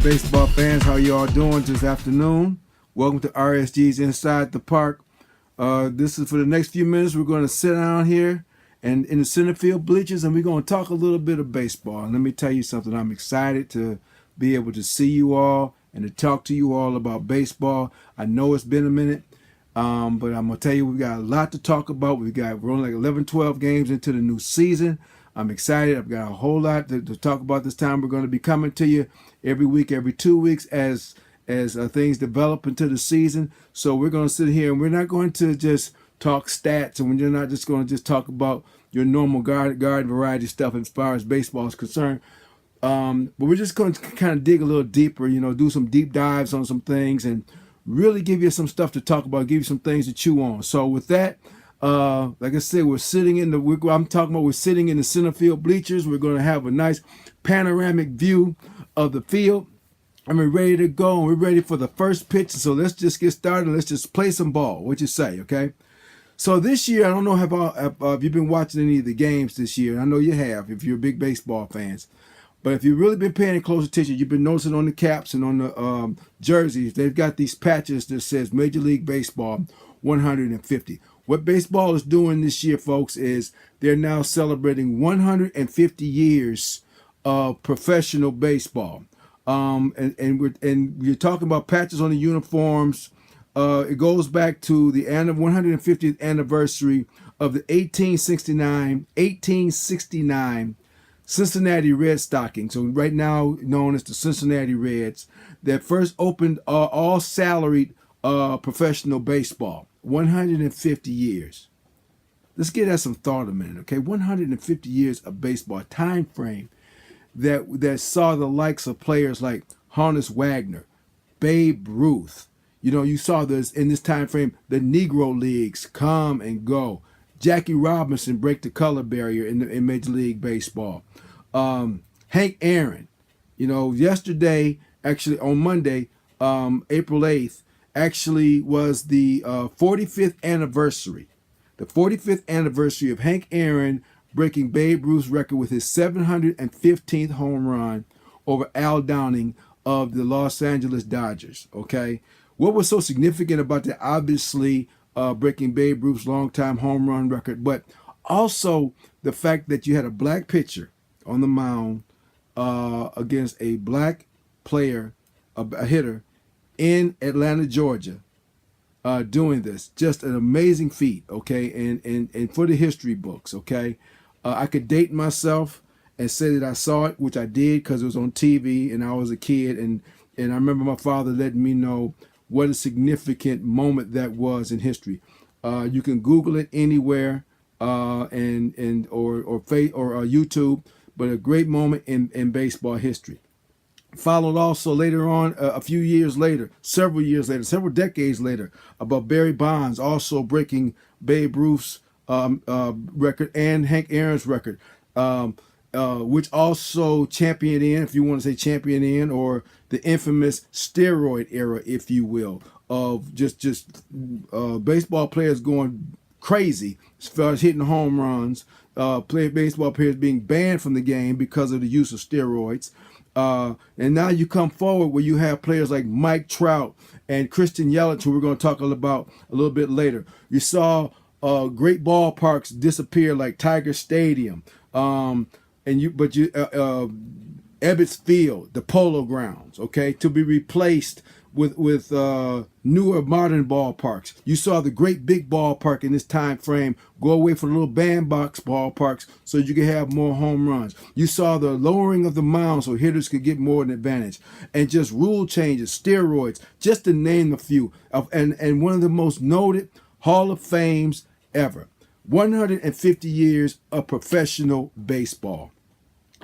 baseball fans, how you all doing this afternoon? Welcome to RSG's Inside the Park. This is for the next few minutes. We're going to sit down here and in the center field bleachers, and we're going to talk a little bit of baseball. And let me tell you something. I'm excited to be able to see you all and to talk to you all about baseball. I know it's been a minute, but I'm going to tell you we've got a lot to talk about. We're only like 11, 12 games into the new season. I'm excited. I've got a whole lot to talk about this time. We're going to be coming to you every week, every 2 weeks as things develop into the season. So we're going to sit here and we're not going to just talk stats, and we're not just going to just talk about your normal garden variety stuff as far as baseball is concerned. But we're just going to kind of dig a little deeper, do some deep dives on some things and really give you some stuff to talk about, give you some things to chew on. So with that, like I said, we're sitting in the center field bleachers. We're going to have a nice panoramic view of the field. And we're ready to go, and we're ready for the first pitch. So let's just get started. Let's just play some ball. What you say, okay? So this year, I don't know have you been watching any of the games this year. I know you have if you're big baseball fans. But if you've really been paying close attention, you've been noticing on the caps and on the jerseys, they've got these patches that says Major League Baseball 150. What baseball is doing this year, folks, is they're now celebrating 150 years of professional baseball. And you're talking about patches on the uniforms. It goes back to the 150th anniversary of the 1869 Cincinnati Red Stockings, so right now known as the Cincinnati Reds, that first opened all salaried professional baseball. 150 years. Let's give that some thought a minute, okay? 150 years of baseball, time frame that saw the likes of players like Honus Wagner, Babe Ruth. You saw this in this time frame, the Negro Leagues come and go. Jackie Robinson break the color barrier in Major League Baseball. Hank Aaron, yesterday, actually on Monday, April 8th, actually was the 45th anniversary. The 45th anniversary of Hank Aaron breaking Babe Ruth's record with his 715th home run over Al Downing of the Los Angeles Dodgers, okay? What was so significant about that? Obviously, breaking Babe Ruth's longtime home run record, but also the fact that you had a black pitcher on the mound against a black player, a hitter, in Atlanta, Georgia, doing this. Just an amazing feat, okay? And for the history books, okay? I could date myself and say that I saw it, which I did because it was on TV and I was a kid. And I remember my father letting me know what a significant moment that was in history. You can Google it anywhere or YouTube, but a great moment in baseball history. Followed also later on, several decades later, about Barry Bonds also breaking Babe Ruth's record and Hank Aaron's record, which also championed in, if you want to say champion in, or the infamous steroid era, if you will, of just baseball players going crazy as far as hitting home runs, baseball players being banned from the game because of the use of steroids. And now you come forward where you have players like Mike Trout and Christian Yelich, who we're going to talk about a little bit later. You saw great ballparks disappear like Tiger Stadium, Ebbets Field, the Polo Grounds, okay, to be replaced with newer modern ballparks. You saw the great big ballpark in this time frame go away from little bandbox ballparks so you could have more home runs. You saw the lowering of the mound so hitters could get more of an advantage, and just rule changes, steroids, just to name a few. And one of the most noted Hall of Fames ever. 150 years of professional baseball.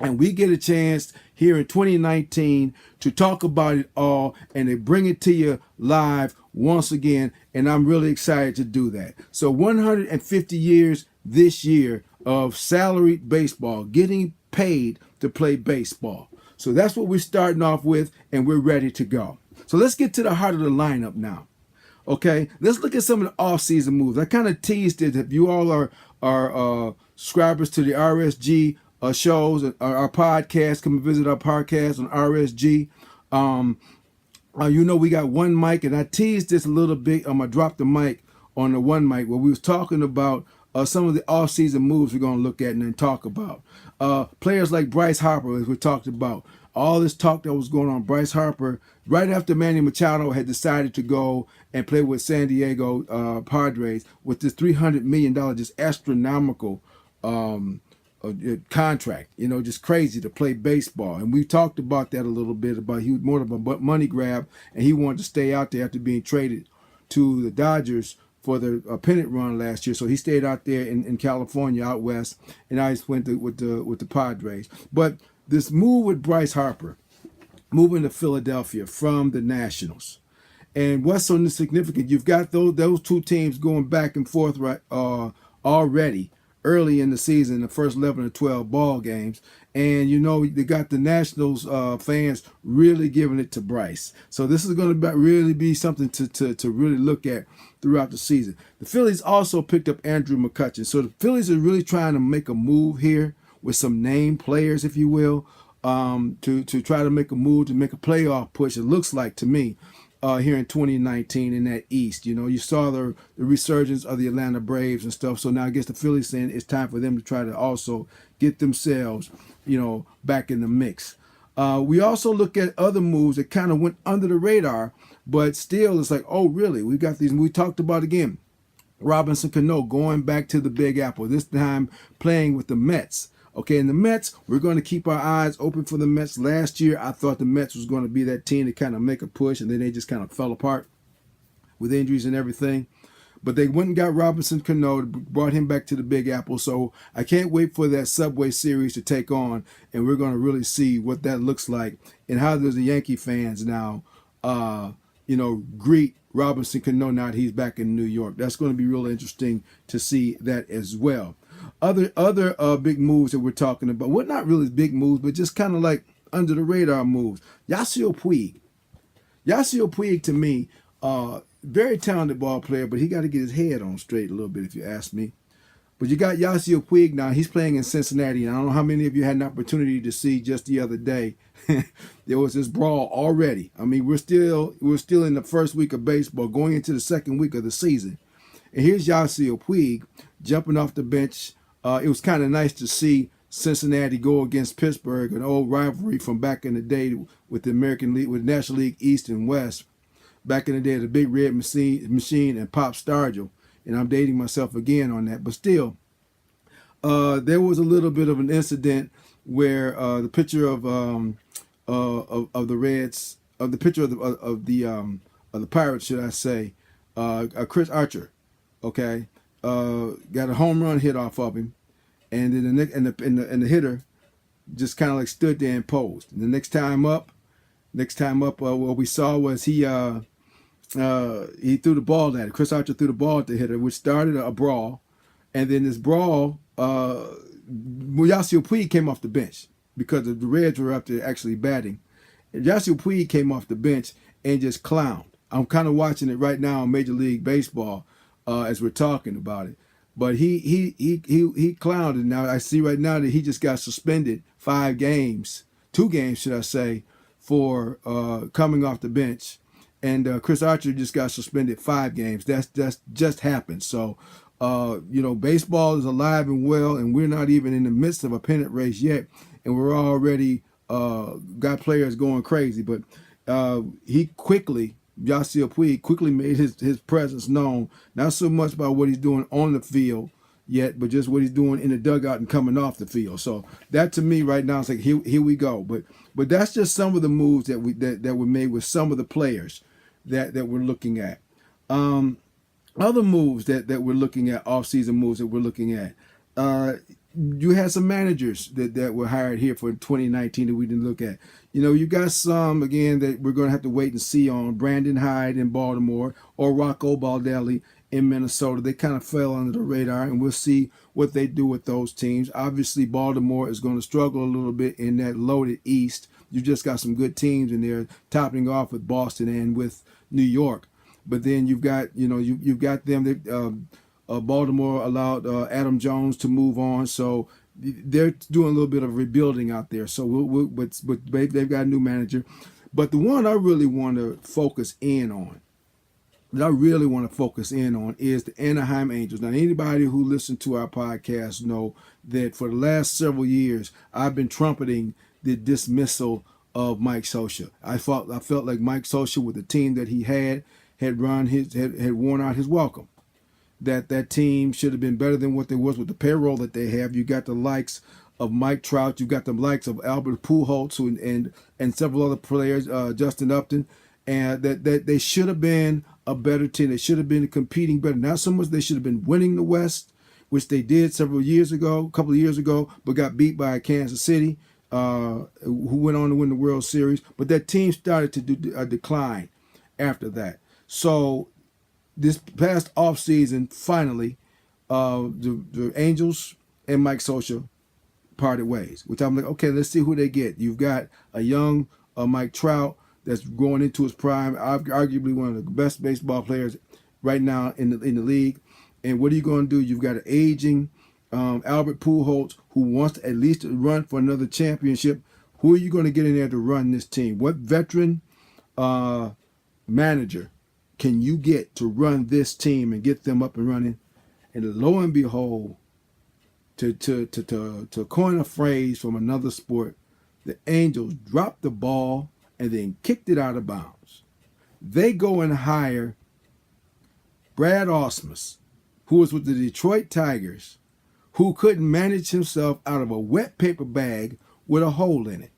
And we get a chance here in 2019 to talk about it all and to bring it to you live once again. And I'm really excited to do that. So 150 years this year of salaried baseball, getting paid to play baseball. So that's what we're starting off with, and we're ready to go. So let's get to the heart of the lineup now. Okay, let's look at some of the off-season moves. I kind of teased it. If you all are subscribers to the RSG shows, our podcast, come and visit our podcast on RSG. We got one mic, and I teased this a little bit. I dropped the mic on the one mic where we was talking about some of the off-season moves we're going to look at and then talk about. Players like Bryce Harper, as we talked about. All this talk that was going on, Bryce Harper, right after Manny Machado had decided to go and play with San Diego Padres with this $300 million, just astronomical contract, just crazy to play baseball. And we talked about that a little bit, about he was more of a money grab, and he wanted to stay out there after being traded to the Dodgers for the pennant run last year. So he stayed out there in California, out west, and I just went with the Padres. But this move with Bryce Harper, moving to Philadelphia from the Nationals, and what's so significant, you've got those two teams going back and forth already early in the season, the first 11 or 12 ball games. And, they got the Nationals fans really giving it to Bryce. So this is going to really be something to really look at throughout the season. The Phillies also picked up Andrew McCutchen. So the Phillies are really trying to make a move here with some name players, if you will, to try to make a move, to make a playoff push, it looks like to me. Here in 2019 in that East. You saw the resurgence of the Atlanta Braves and stuff. So now I guess the Phillies saying it's time for them to try to also get themselves, back in the mix. We also look at other moves that kind of went under the radar, but still it's like, oh, really? We got these. We talked about again, Robinson Cano going back to the Big Apple, this time playing with the Mets. Okay, and the Mets, we're going to keep our eyes open for the Mets. Last year, I thought the Mets was going to be that team to kind of make a push, and then they just kind of fell apart with injuries and everything. But they went and got Robinson Cano, brought him back to the Big Apple. So I can't wait for that Subway Series to take on, and we're going to really see what that looks like and how does the Yankee fans now, greet Robinson Cano now that he's back in New York. That's going to be really interesting to see that as well. Other big moves that we're talking about, well, not really big moves, but just kind of like under the radar moves. Yasiel Puig. Yasiel Puig, to me, very talented ball player, but he got to get his head on straight a little bit, if you ask me. But you got Yasiel Puig now. He's playing in Cincinnati, and I don't know how many of you had an opportunity to see just the other day. There was this brawl already. I mean, we're still in the first week of baseball, going into the second week of the season. And here's Yasiel Puig jumping off the bench. It was kind of nice to see Cincinnati go against Pittsburgh, an old rivalry from back in the day with the American League, with National League East and West. Back in the day, the Big Red Machine and Pop Stargell. And I'm dating myself again on that. But still, there was a little bit of an incident where the pitcher of the Reds, the pitcher of the Pirates, should I say, Chris Archer, okay, got a home run hit off of him, and then the hitter just kind of like stood there and posed. And the next time up, what we saw was he threw the ball at it. Chris Archer threw the ball at the hitter, which started a brawl, and then this brawl, Yasiel Puig came off the bench because the Reds were up there actually batting. And Yasiel Puig came off the bench and just clowned. I'm kind of watching it right now in Major League Baseball as we're talking about it. But he clowned, and now I see right now that he just got suspended 2 games, should I say, for coming off the bench. And Chris Archer just got suspended 5 games. That's just happened. So, baseball is alive and well, and we're not even in the midst of a pennant race yet, and we're already got players going crazy. But Yasiel Puig quickly made his presence known, not so much about what he's doing on the field yet, but just what he's doing in the dugout and coming off the field. So that to me right now is like, here we go. But that's just some of the moves that were made with some of the players that we're looking at. Other moves that we're looking at, off-season moves that we're looking at. You had some managers that were hired here for 2019 that we didn't look at. You got some, again, that we're going to have to wait and see on. Brandon Hyde in Baltimore or Rocco Baldelli in Minnesota. They kind of fell under the radar, and we'll see what they do with those teams. Obviously, Baltimore is going to struggle a little bit in that loaded East. You just got some good teams in there, topping off with Boston and with New York. But then you've got, you've got them. Baltimore allowed Adam Jones to move on, so they're doing a little bit of rebuilding out there. So, but they've got a new manager. But the one I really want to focus in on, is the Anaheim Angels. Now, anybody who listens to our podcast know that for the last several years, I've been trumpeting the dismissal of Mike Scioscia. I felt like Mike Scioscia, with the team that he had worn out his welcome. That team should have been better than what they was with the payroll that they have. You got the likes of Mike Trout, you got the likes of Albert Pujols, and several other players, Justin Upton, and that they should have been a better team. They should have been competing better. Not so much they should have been winning the West, which they did a couple of years ago, but got beat by Kansas City, who went on to win the World Series. But that team started to do a decline after that. So this past offseason, finally, the Angels and Mike Scioscia parted ways, which I'm like, okay, let's see who they get. You've got a young Mike Trout that's going into his prime, arguably one of the best baseball players right now in the league. And what are you going to do? You've got an aging Albert Pujols who wants to at least run for another championship. Who are you going to get in there to run this team? What veteran manager can you get to run this team and get them up and running? And lo and behold, to coin a phrase from another sport, the Angels dropped the ball and then kicked it out of bounds. They go and hire Brad Ausmus, who was with the Detroit Tigers, who couldn't manage himself out of a wet paper bag with a hole in it.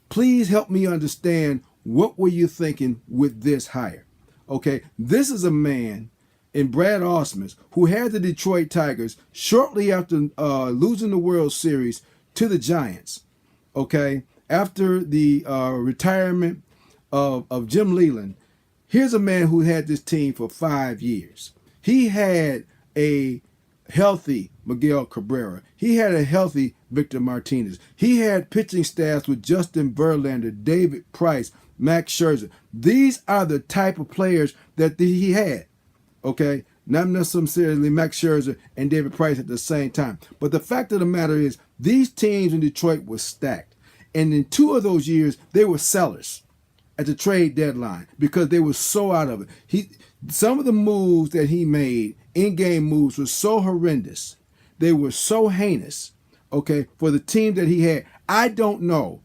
Please help me understand, what were you thinking with this hire? Okay, this is a man in Brad Ausmus who had the Detroit Tigers shortly after losing the World Series to the Giants. Okay, after the retirement of Jim Leyland, here's a man who had this team for 5 years. He had a healthy Miguel Cabrera. He had a healthy Victor Martinez. He had pitching staffs with Justin Verlander, David Price, Max Scherzer. These are the type of players that he had. Okay, not necessarily Max Scherzer and David Price at the same time. But the fact of the matter is, these teams in Detroit were stacked. And in 2 of those years, they were sellers at the trade deadline because they were so out of it. Some of the moves that he made, in-game moves, were so horrendous. They were so heinous, okay, for the team that he had. I don't know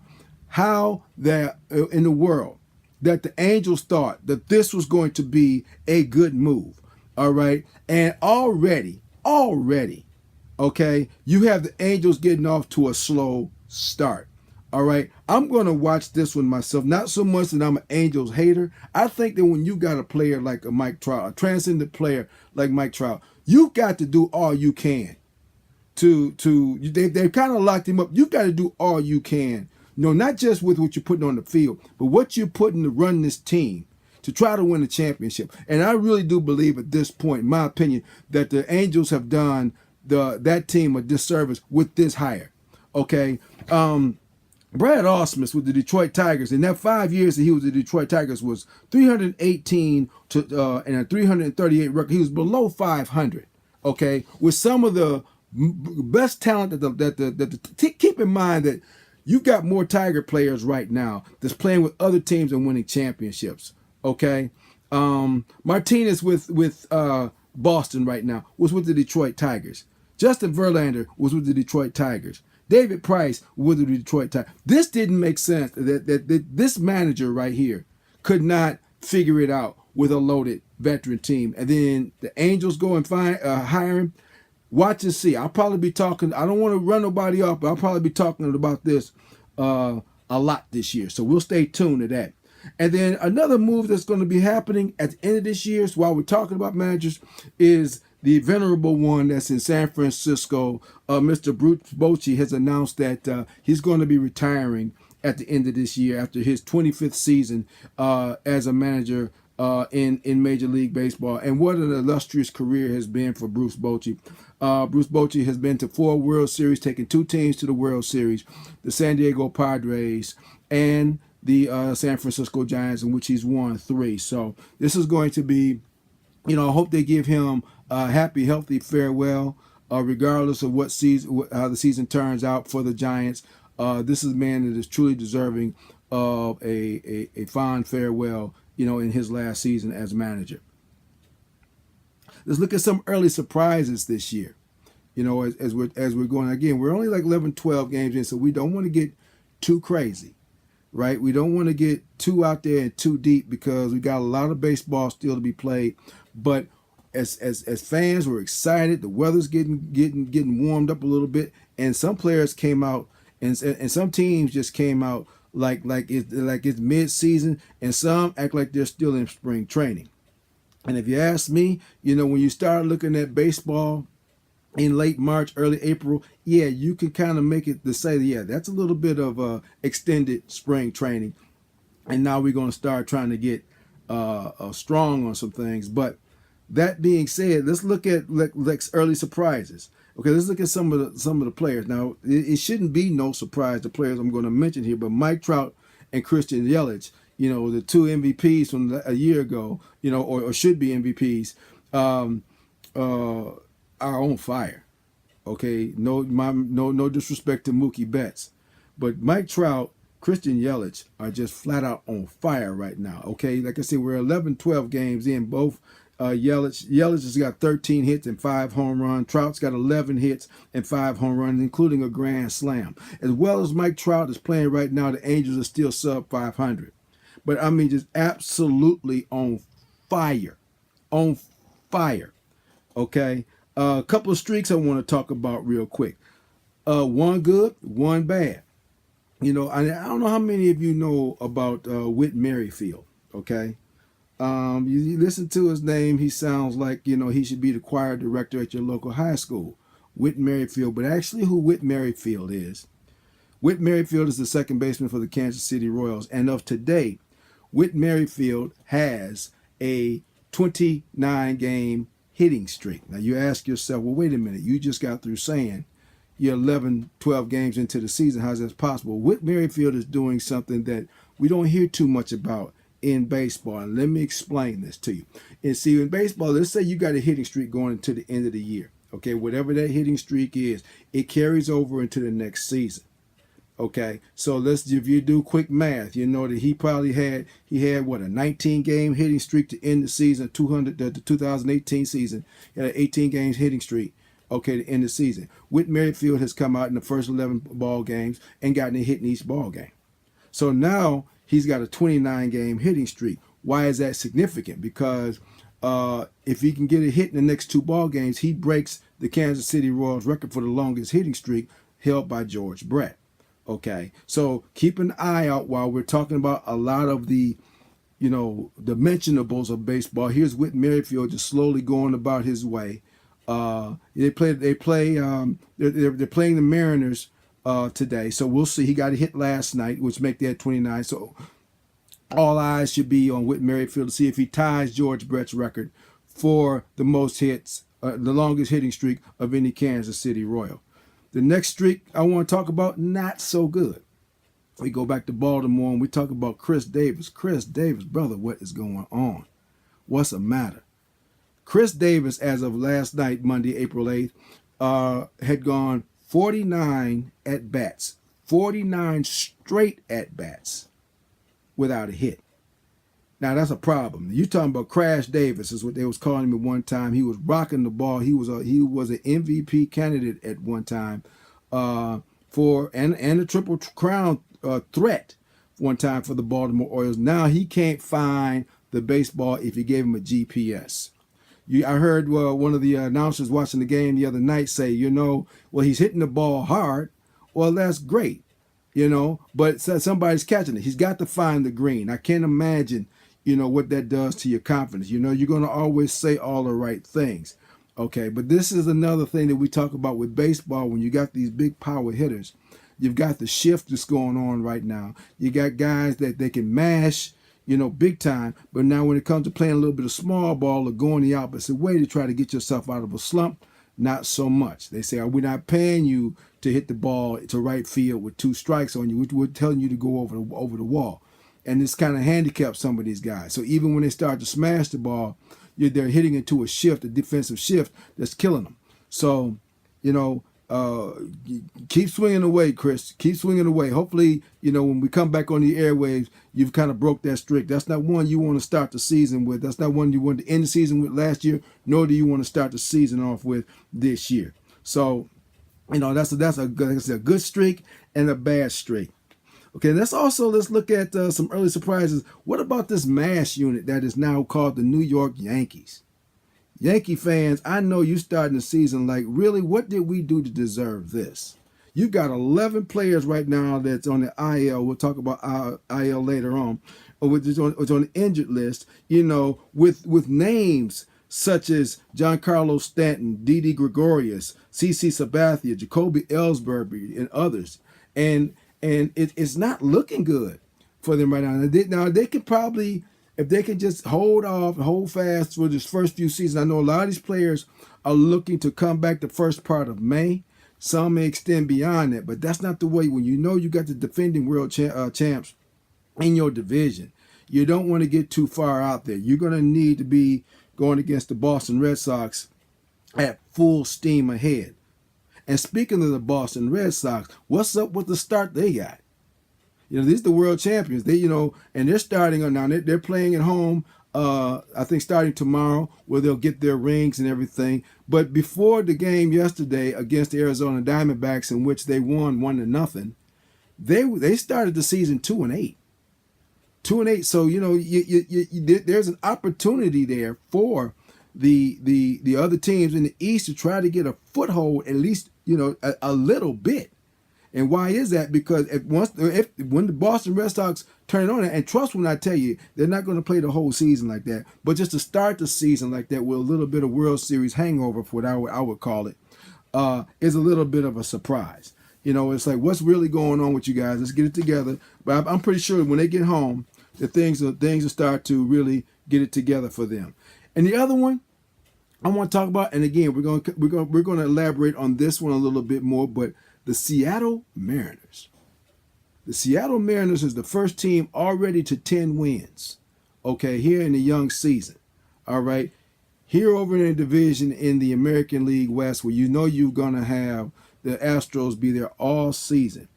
how that in the world that the Angels thought that this was going to be a good move, all right? And already, okay, you have the Angels getting off to a slow start. All right, I'm going to watch this one myself. Not so much that I'm an Angels hater. I think that when you got a player like a Mike Trout, a transcendent player like Mike Trout, you got to do all you can they've kind of locked him up. You've got to do all you can. Not just with what you're putting on the field, but what you're putting to run this team to try to win the championship. And I really do believe at this point, in my opinion, that the Angels have done that team a disservice with this hire. Okay. Brad Ausmus with the Detroit Tigers, in that 5 years that he was the Detroit Tigers, was 318 and a 338 record. He was below 500. Okay, with some of the best talent keep in mind that you got more Tiger players right now that's playing with other teams and winning championships. Okay, Martinez with Boston right now was with the Detroit Tigers. Justin Verlander was with the Detroit Tigers. David Price with the Detroit Tigers. This didn't make sense that this manager right here could not figure it out with a loaded veteran team. And then the Angels go and hire him. Watch and see. I'll probably be talking. I don't want to run nobody off, but I'll probably be talking about this a lot this year. So we'll stay tuned to that. And then another move that's going to be happening at the end of this year, so while we're talking about managers, is the venerable one that's in San Francisco. Mr. Bruce Bochy has announced that he's going to be retiring at the end of this year after his 25th season as a manager in Major League Baseball. And what an illustrious career has been for Bruce Bochy. Bruce Bochy has been to 4 World Series, taking 2 teams to the World Series, the San Diego Padres and the San Francisco Giants, in which he's won 3. So this is going to be, I hope they give him a happy, healthy farewell, regardless of how the season turns out for the Giants. This is a man that is truly deserving of a fond farewell, in his last season as manager. Let's look at some early surprises this year. As we're going again, we're only like 11, 12 games in, so we don't want to get too crazy, right? We don't want to get too out there and too deep because we got a lot of baseball still to be played. But as fans, we're excited. The weather's getting warmed up a little bit, and some players came out, and some teams just came out like it's mid-season, and some act like they're still in spring training. And if you ask me, when you start looking at baseball in late March, early April, yeah, you can kind of make it to say, yeah, that's a little bit of extended spring training. And now we're going to start trying to get strong on some things. But that being said, let's look at early surprises. Okay, let's look at some of the players. Now, it shouldn't be no surprise, the players I'm going to mention here, but Mike Trout and Christian Yelich, the two MVPs from a year ago, or should be MVPs, are on fire. Okay, no disrespect to Mookie Betts, but Mike Trout, Christian Yelich are just flat out on fire right now. Okay, like I said, we're 11, 12 games in. Both Yelich has got 13 hits and 5 home runs. Trout's got 11 hits and 5 home runs, including a grand slam. As well as Mike Trout is playing right now, the Angels are still sub 500. But I mean, just absolutely on fire. On fire. Okay. A couple of streaks I want to talk about real quick. One good, one bad. I don't know how many of you know about Whit Merrifield. Okay. You listen to his name, he sounds like, he should be the choir director at your local high school. Whit Merrifield. But actually who Whit Merrifield is. Whit Merrifield is the second baseman for the Kansas City Royals. And of today, Whit Merrifield has a 29-game hitting streak. Now you ask yourself, well, wait a minute. You just got through saying you're 11, 12 games into the season. How's that possible? Whit Merrifield is doing something that we don't hear too much about in baseball. And let me explain this to you. And see, in baseball, let's say you got a hitting streak going into the end of the year. Okay, whatever that hitting streak is, it carries over into the next season. Okay, so if you do quick math, you know that he had what, a 19-game hitting streak to end the season, the 2018 season. He had an 18 games hitting streak, okay, to end the season. Whit Merrifield has come out in the first 11 ball games and gotten a hit in each ball game. So now he's got a 29-game hitting streak. Why is that significant? Because if he can get a hit in the next 2 ball games, he breaks the Kansas City Royals record for the longest hitting streak held by George Brett. Okay, so keep an eye out while we're talking about a lot of the, the mentionables of baseball. Here's Whit Merrifield just slowly going about his way. They're playing the Mariners today, so we'll see. He got a hit last night, which make that 29. So all eyes should be on Whit Merrifield to see if he ties George Brett's record for the most hits, the longest hitting streak of any Kansas City Royal. The next streak I want to talk about, not so good. We go back to Baltimore and we talk about Chris Davis. Chris Davis, brother, what is going on? What's the matter? Chris Davis, as of last night, Monday, April 8th, had gone 49 at-bats. 49 straight at-bats without a hit. Now, that's a problem. You talking about Crash Davis is what they was calling him at one time. He was rocking the ball. He was an MVP candidate at one time for a Triple Crown threat one time for the Baltimore Orioles. Now he can't find the baseball if you gave him a GPS. I heard one of the announcers watching the game the other night say, well, he's hitting the ball hard. Well, that's great, but somebody's catching it. He's got to find the green. I can't imagine what that does to your confidence. You're going to always say all the right things. Okay, but this is another thing that we talk about with baseball. When you got these big power hitters, you've got the shift that's going on right now. You got guys that they can mash, big time. But now when it comes to playing a little bit of small ball or going the opposite way to try to get yourself out of a slump, not so much. They say, we're not paying you to hit the ball to right field with 2 strikes on you. We're telling you to go over the wall. And this kind of handicaps some of these guys. So even when they start to smash the ball, they're hitting into a defensive shift that's killing them. So, uh, keep swinging away, Chris. Keep swinging away. Hopefully, when we come back on the airwaves, you've kind of broke that streak. That's not one you want to start the season with. That's not one you wanted to end the season with last year, nor do you want to start the season off with this year. So, that's a good streak and a bad streak. Okay, let's look at some early surprises. What about this MASH unit that is now called the New York Yankees? Yankee fans, I know you starting the season like, really, what did we do to deserve this? You got 11 players right now that's on the IL. We'll talk about IL later on, or which is on the injured list. With names such as Giancarlo Stanton, Didi Gregorius, CC Sabathia, Jacoby Ellsbury, and others, and it's not looking good for them right now. They could probably, if they can just hold off, hold fast for this first few seasons. I know a lot of these players are looking to come back the first part of May. Some may extend beyond that, but that's not the way. When you got the defending world champs in your division, you don't want to get too far out there. You're going to need to be going against the Boston Red Sox at full steam ahead. And speaking of the Boston Red Sox, what's up with the start they got? These are the world champions. And they're starting on now. They're playing at home. I think starting tomorrow, where they'll get their rings and everything. But before the game yesterday against the Arizona Diamondbacks, in which they won 1-0, they started the season 2-8. 2-8. So there's an opportunity there for the other teams in the East to try to get a foothold, at least a little bit. And why is that? Because when the Boston Red Sox turn on it, and trust when I tell you, they're not going to play the whole season like that, but just to start the season like that with a little bit of World Series hangover, for what I would call it, is a little bit of a surprise. It's like, what's really going on with you guys? Let's get it together. But I'm pretty sure when they get home, the things will start to really get it together for them. And the other one I want to talk about, and again, we're going to elaborate on this one a little bit more, but the Seattle Mariners. The Seattle Mariners is the first team already to 10 wins, okay, here in the young season. All right, here over in the division in the American League West, where you're going to have the Astros be there all season.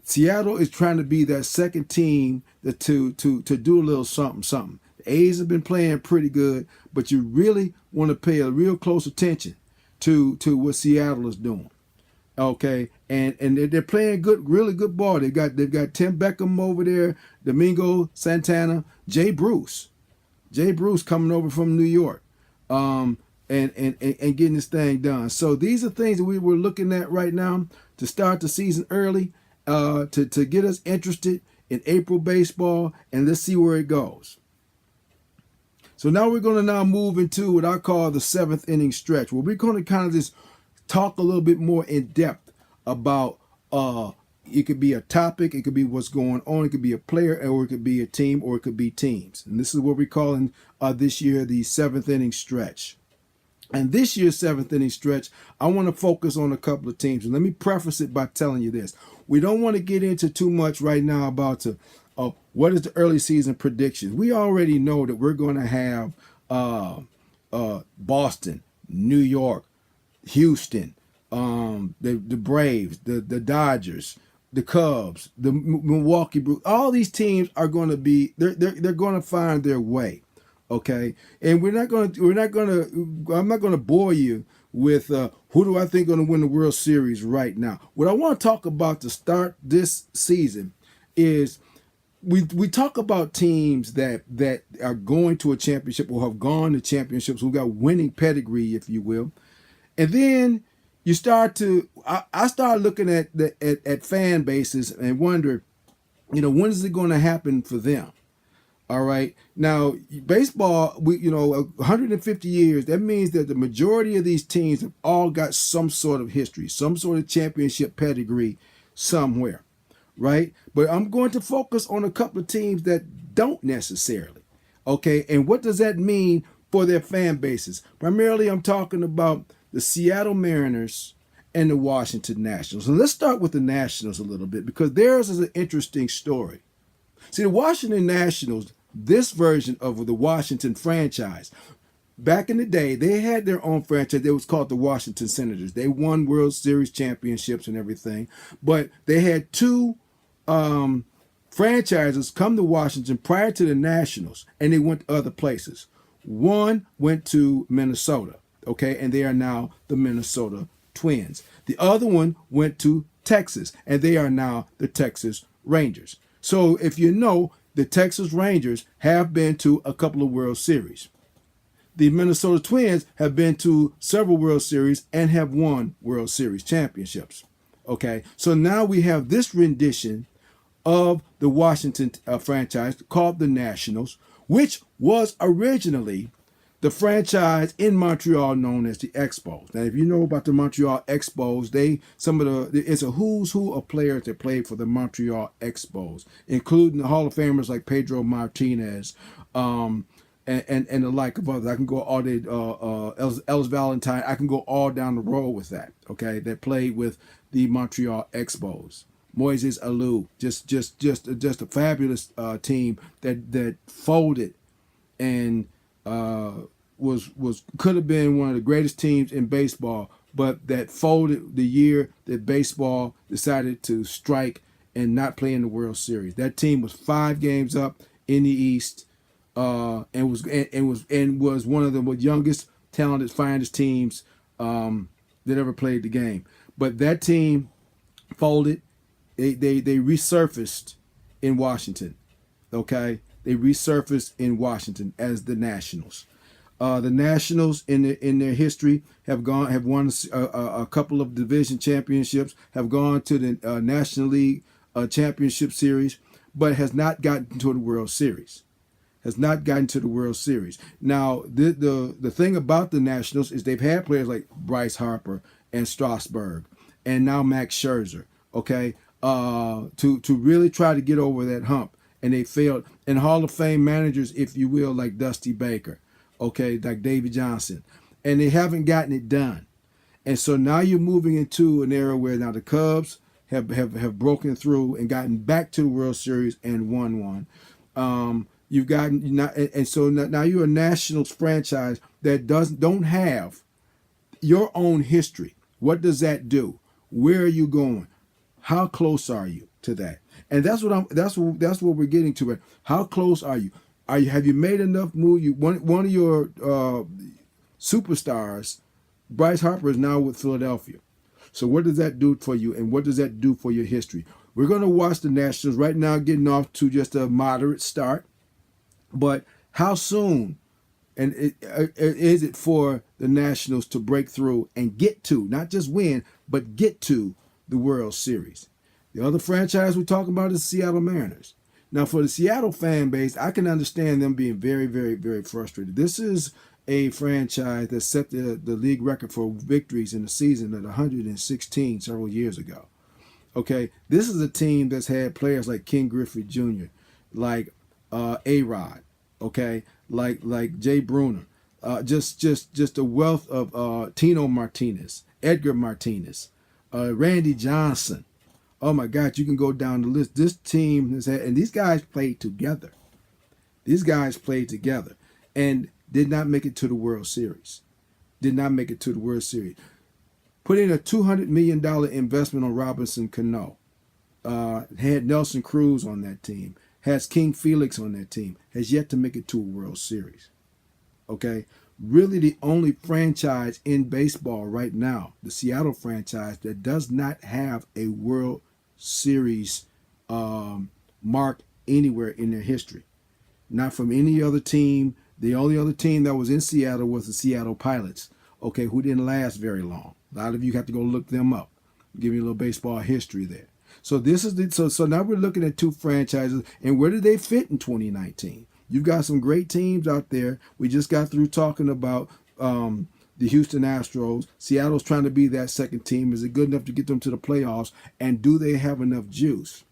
Seattle is trying to be that second team to do a little something. The A's have been playing pretty good, but you really want to pay a real close attention to what Seattle is doing. Okay, and they're playing really good ball. They've got Tim Beckham over there, Domingo Santana, Jay Bruce coming over from New York, and getting this thing done. So these are things that we were looking at right now to start the season early, to get us interested in April baseball, and let's see where it goes. So now we're going to move into what I call the seventh inning stretch, where we're going to kind of just talk a little bit more in depth about it could be a topic, it could be what's going on, it could be a player, or it could be a team, or it could be teams. And this is what we're calling this year the seventh inning stretch. And this year's seventh inning stretch, I want to focus on a couple of teams. And let me preface it by telling you this. We don't want to get into too much right now about what is the early season predictions. We already know that we're going to have Boston, New York, Houston, the Braves, the Dodgers, the Cubs, the Milwaukee Brewers. All these teams are going to be they're going to find their way, okay. And I'm not going to bore you with who do I think going to win the World Series right now. What I want to talk about to start this season is we talk about teams that are going to a championship or have gone to championships, who got winning pedigree, if you will. And then you start to, I start looking at fan bases and wonder, when is it going to happen for them? All right. Now, baseball, 150 years, that means that the majority of these teams have all got some sort of history, some sort of championship pedigree somewhere, right? But I'm going to focus on a couple of teams that don't necessarily, okay? And what does that mean for their fan bases? Primarily, I'm talking about the Seattle Mariners and the Washington Nationals. And let's start with the Nationals a little bit, because theirs is an interesting story. See, the Washington Nationals, this version of the Washington franchise, back in the day, they had their own franchise. It was called the Washington Senators. They won World Series championships and everything, but they had two franchises come to Washington prior to the Nationals, and they went to other places. One went to Minnesota, okay, and they are now the Minnesota Twins. The other one went to Texas, and they are now the Texas Rangers. So if you know, the Texas Rangers have been to a couple of World Series. The Minnesota Twins have been to several World Series and have won World Series championships. Okay, so now we have this rendition of the Washington franchise called the Nationals, which was originally the franchise in Montreal known as the Expos. Now, if you know about the Montreal Expos, it's a who's who of players that played for the Montreal Expos, including the Hall of Famers like Pedro Martinez, and the like of others. I can go all the Ellis Valentine. I can go all down the road with that. Okay, that played with the Montreal Expos. Moises Alou, just a fabulous team that folded and could have been one of the greatest teams in baseball, but that folded the year that baseball decided to strike and not play in the World Series. That team was 5 games up in the East, and was one of the youngest, talented, finest teams that ever played the game. But that team folded. They resurfaced in Washington. Okay, they resurfaced in Washington as the Nationals. The Nationals in their history have won a couple of division championships, have gone to the National League Championship Series, but has not gotten to the World Series. Has not gotten to the World Series. Now, the thing about the Nationals is they've had players like Bryce Harper and Strasburg, and now Max Scherzer. Okay, to really try to get over that hump, and they failed. And Hall of Fame managers, if you will, like Dusty Baker, okay, like Davey Johnson, and they haven't gotten it done. And so now you're moving into an era where now the Cubs have broken through and gotten back to the World Series and won one. You've gotten and so now you're a Nationals franchise that don't have your own history. What does that do? Where are you going? How close are you to that? And that's what we're getting to. How close are you? Have you made enough move? One of your superstars, Bryce Harper, is now with Philadelphia. So what does that do for you, and what does that do for your history? We're going to watch the Nationals right now, getting off to just a moderate start. But how soon and is it for the Nationals to break through and get to, not just win, but get to the World Series? The other franchise we're talking about is the Seattle Mariners. Now, for the Seattle fan base, I can understand them being very, very, very frustrated. This is a franchise that set the league record for victories in the season at 116 several years ago. Okay, this is a team that's had players like Ken Griffey Jr., like A-Rod, okay, like Jay Bruner, just a wealth of Tino Martinez, Edgar Martinez, Randy Johnson. Oh my God, you can go down the list. This team has had, and these guys played together. These guys played together and did not make it to the World Series. Did not make it to the World Series. Put in a $200 million investment on Robinson Cano. Had Nelson Cruz on that team. Has King Felix on that team. Has yet to make it to a World Series. Okay? Really the only franchise in baseball right now, the Seattle franchise, that does not have a World Series mark anywhere in their history. Not from any other team. The only other team that was in Seattle was the Seattle Pilots, okay, who didn't last very long. A lot of you have to go look them up. Give you a little baseball history there. So this is so now we're looking at two franchises, and where do they fit in 2019? You've got some great teams out there. We just got through talking about the Houston Astros. Seattle's trying to be that second team. Is it good enough to get them to the playoffs? And do they have enough juice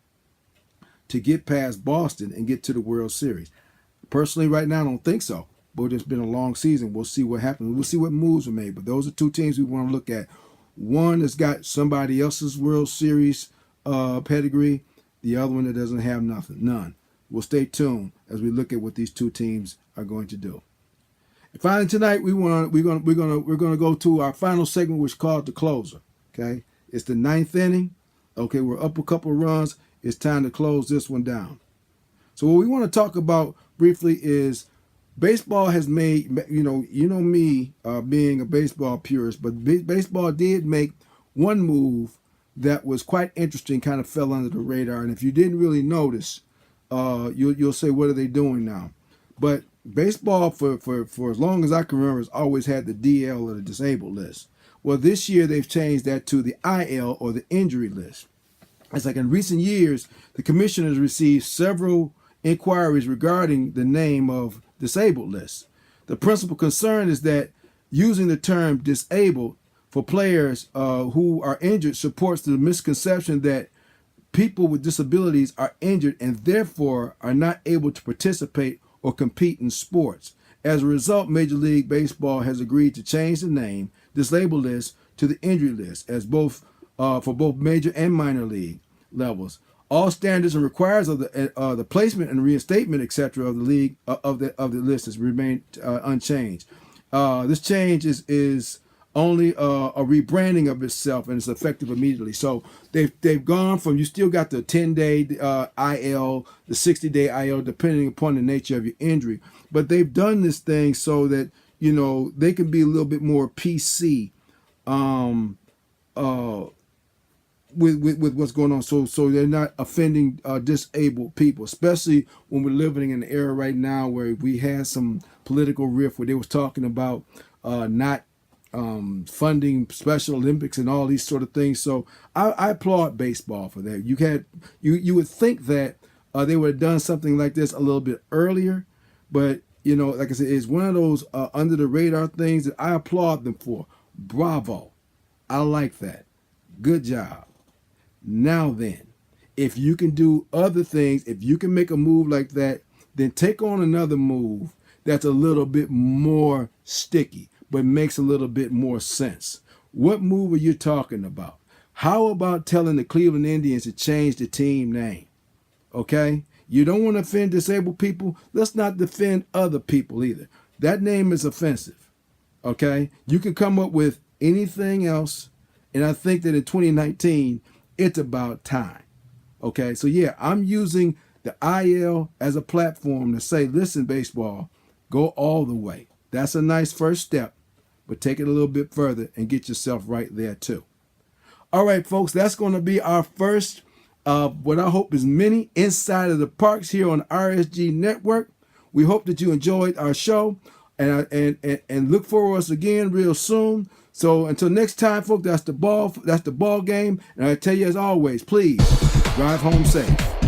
to get past Boston and get to the World Series? Personally, right now, I don't think so. But it's been a long season. We'll see what happens. We'll see what moves are made. But those are two teams we want to look at. One has got somebody else's World Series pedigree. The other one that doesn't have none. We'll stay tuned as we look at what these two teams are going to do. Finally tonight, we're gonna go to our final segment, which is called the closer. Okay, it's the ninth inning. Okay, we're up a couple runs. It's time to close this one down. So what we want to talk about briefly is baseball has made, me being a baseball purist, but baseball did make one move that was quite interesting, kind of fell under the radar. And if you didn't really notice, you'll say, what are they doing now? But baseball, for as long as I can remember, has always had the DL or the disabled list. Well, this year they've changed that to the IL or the injury list. It's like in recent years, the commission has received several inquiries regarding the name of disabled list. The principal concern is that using the term disabled for players who are injured supports the misconception that people with disabilities are injured and therefore are not able to participate or compete in sports. As a result, Major League Baseball has agreed to change the name disabled list to the injury list as for both major and minor league levels. All standards and requires of the placement and reinstatement, etc., of the league of the list has remained unchanged. This change is only a rebranding of itself, and it's effective immediately. So they've gone from, you still got the 10-day IL, the 60-day IL, depending upon the nature of your injury, but they've done this thing so that they can be a little bit more PC with what's going on, so they're not offending disabled people, especially when we're living in an era right now where we had some political rift where they was talking about not funding Special Olympics and all these sort of things. So I applaud baseball for that. You would think that they would have done something like this a little bit earlier, but like I said, it's one of those under the radar things that I applaud them for. Bravo. I like that. Good job. Now then, if you can do other things, if you can make a move like that, then take on another move that's a little bit more sticky, but makes a little bit more sense. What move are you talking about? How about telling the Cleveland Indians to change the team name? Okay? You don't want to offend disabled people? Let's not defend other people either. That name is offensive. Okay? You can come up with anything else, and I think that in 2019, it's about time. Okay? So yeah, I'm using the IL as a platform to say, listen, baseball, go all the way. That's a nice first step, but take it a little bit further and get yourself right there too. All right, folks, that's going to be our first what I hope is many Inside of the Parks here on RSG Network. We hope that you enjoyed our show and look for us again real soon. So until next time, folks, that's the ball game. And I tell you, as always, please drive home safe.